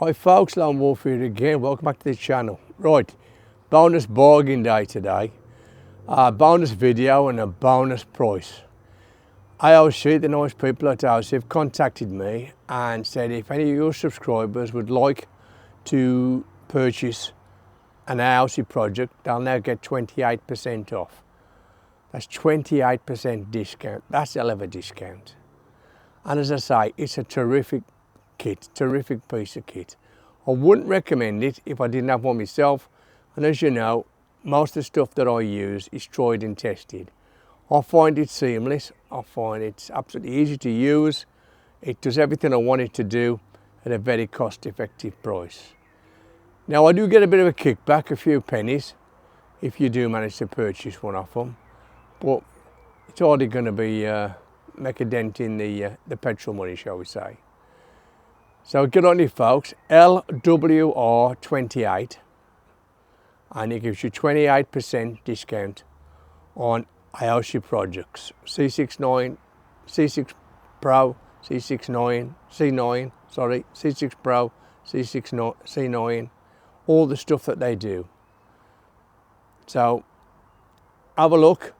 Hi folks, Lone Wolf here again. Welcome back to the channel. Right, bonus bargain day today. Bonus video and a bonus price. Aoocci, the nice people at Aoocci, have contacted me and said if any of your subscribers would like to purchase an Aoocci project, they'll now get 28% off. That's 28% discount. That's a hell of a discount. And as I say, it's a terrific kit, terrific piece of kit. I wouldn't recommend it if I didn't have one myself, and as you know, most of the stuff that I use is tried and tested. I find it seamless, I find it's absolutely easy to use, it does everything I want it to do at a very cost-effective price. Now I do get a bit of a kickback, a few pennies, if you do manage to purchase one off them, but it's hardly going to be make a dent in the petrol money, shall we say. So get on it folks, LWR28, and it gives you 28% discount on Aoocci projects. C6 Pro, C6 C9, sorry, C6 Pro, C6 C9, all the stuff that they do. So have a look,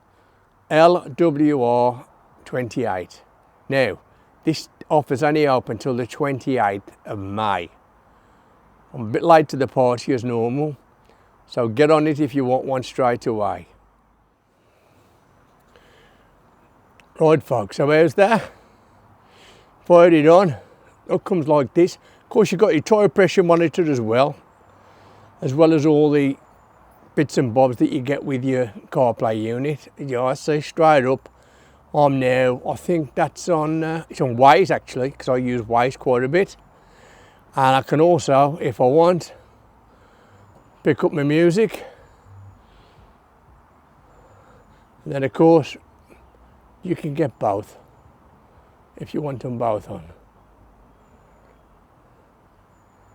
LWR28. Now, this offer's only open until the 28th of May. I'm a bit late to the party as normal, so get on it if you want one straight away. Right folks, so how's that? Fired it on. It comes like this. Of course you've got your tyre pressure monitor as well as all the bits and bobs that you get with your CarPlay unit. Yeah, I see straight up. I'm now, I think that's on, it's on Waze actually, because I use Waze quite a bit. And I can also, if I want, pick up my music. And then of course, you can get both, if you want them both on.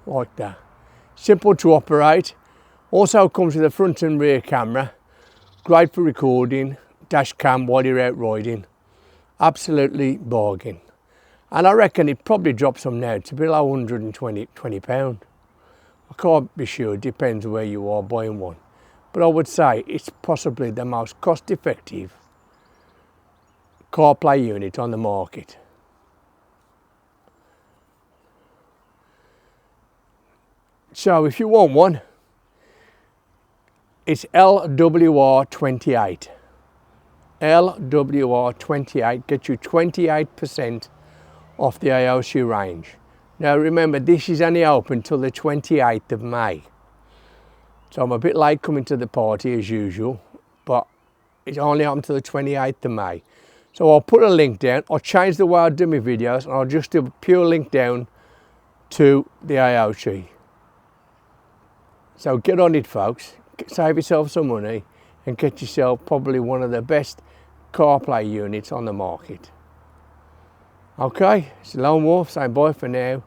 Like that. Simple to operate. Also comes with a front and rear camera. Great for recording. Dash cam while you're out riding. Absolutely bargain. And I reckon it probably drops them now to below £120. I can't be sure, it depends where you are buying one. But I would say it's possibly the most cost-effective CarPlay unit on the market. So if you want one, it's LWR28. LWR28 gets you 28% off the Aoocci range. Now remember, this is only open till the 28th of May. So I'm a bit late coming to the party as usual, but it's only open till the 28th of May. So I'll put a link down. I'll change the way I do my videos and I'll just do a pure link down to the Aoocci. So get on it folks, save yourself some money and get yourself probably one of the best CarPlay units on the market. Okay, it's Lone Wolf saying bye for now.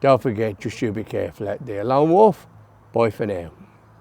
Don't forget, just you be careful out there. Lone Wolf, bye for now.